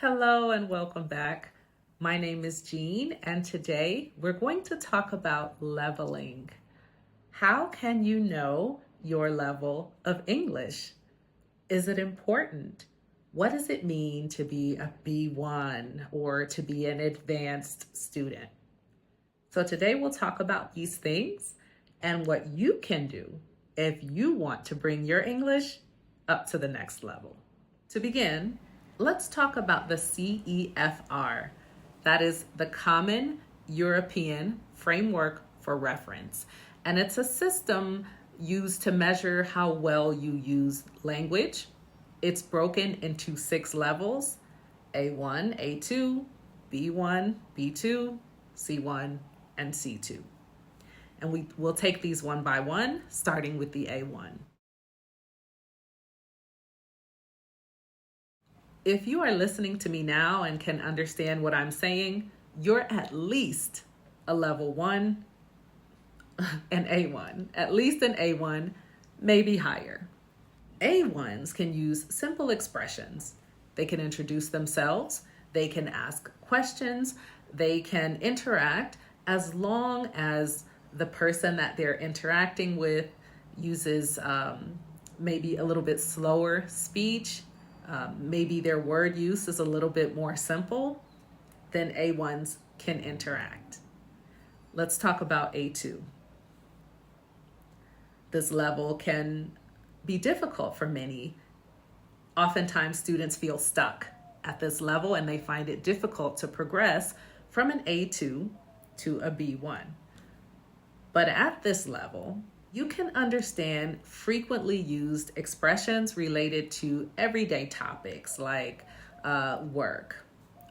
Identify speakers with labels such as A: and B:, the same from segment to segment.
A: Hello and welcome back. My name is Jean, and today we're going to talk about leveling. How can you know your level of English? Is it important? What does it mean to be a B1 or to be an advanced student? So today we'll talk about these things and what you can do if you want to bring your English up to the next level. To begin, let's talk about the CEFR. That is the Common European Framework for Reference. And it's a system used to measure how well you use language. It's broken into 6 levels: A1, A2, B1, B2, C1, and C2. And we will take these one by one, starting with the A1. If you are listening to me now and can understand what I'm saying, you're at least a level 1, an A1, at least an A1, maybe higher. A1s can use simple expressions. They can introduce themselves, they can ask questions, they can interact as long as the person that they're interacting with uses maybe a little bit slower speech. Maybe their word use is a little bit more simple, then A1s can interact. Let's talk about A2. This level can be difficult for many. Oftentimes students feel stuck at this level and they find it difficult to progress from an A2 to a B1. But at this level, you can understand frequently used expressions related to everyday topics like work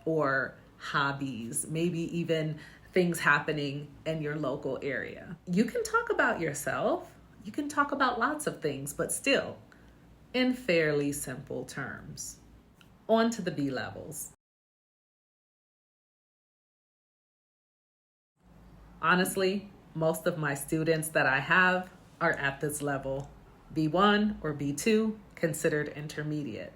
A: or hobbies, maybe even things happening in your local area. You can talk about yourself, you can talk about lots of things, but still in fairly simple terms. On to the B levels. Honestly, most of my students that I have are at this level, B1 or B2, considered intermediate.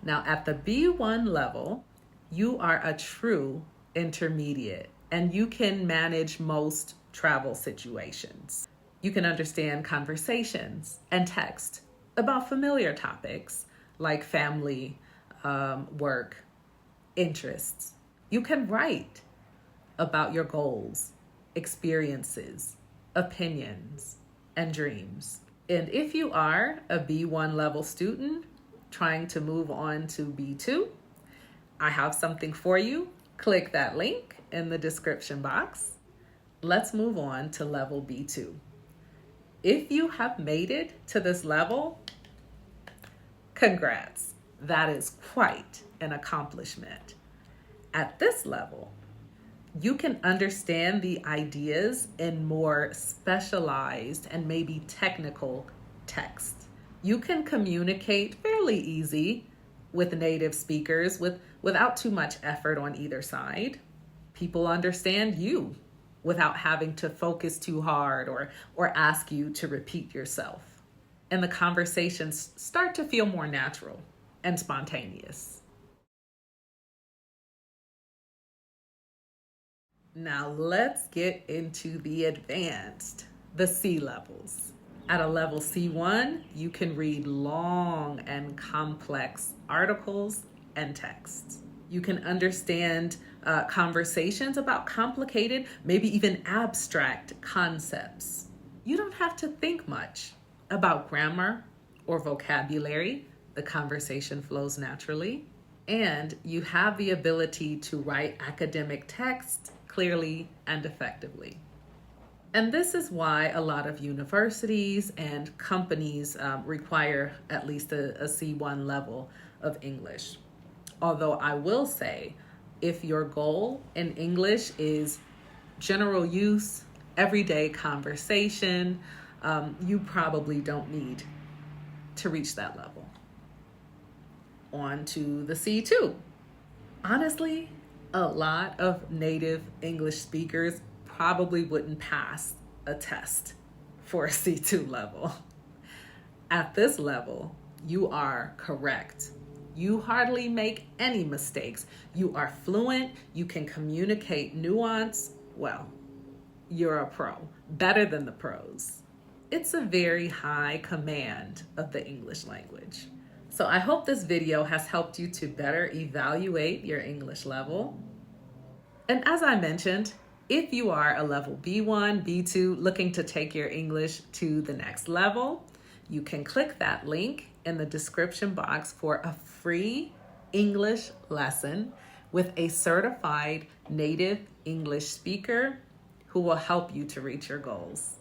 A: Now, at the B1 level, you are a true intermediate and you can manage most travel situations. You can understand conversations and text about familiar topics like family, work, interests. You can write about your goals, experiences, opinions, and dreams. And if you are a B1 level student trying to move on to B2, I have something for you. Click that link in the description box. Let's move on to level B2. If you have made it to this level, congrats. That is quite an accomplishment. At this level, you can understand the ideas in more specialized and maybe technical text. You can communicate fairly easy with native speakers without too much effort on either side. People understand you without having to focus too hard or ask you to repeat yourself. And the conversations start to feel more natural and spontaneous. Now let's get into the advanced, the C levels. At a level C1, you can read long and complex articles and texts. You can understand conversations about complicated, maybe even abstract concepts. You don't have to think much about grammar or vocabulary. The conversation flows naturally. And you have the ability to write academic text clearly and effectively. And this is why a lot of universities and companies require at least a C1 level of English. Although I will say, if your goal in English is general use, everyday conversation, you probably don't need to reach that level. On to the C2. Honestly, a lot of native English speakers probably wouldn't pass a test for a C2 level. At this level, you are correct You hardly make any mistakes. You are fluent. You can communicate nuance. Well, you're a pro, better than the pros. It's a very high command of the English language. So I hope this video has helped you to better evaluate your English level. And as I mentioned, if you are a level B1, B2 looking to take your English to the next level, you can click that link in the description box for a free English lesson with a certified native English speaker who will help you to reach your goals.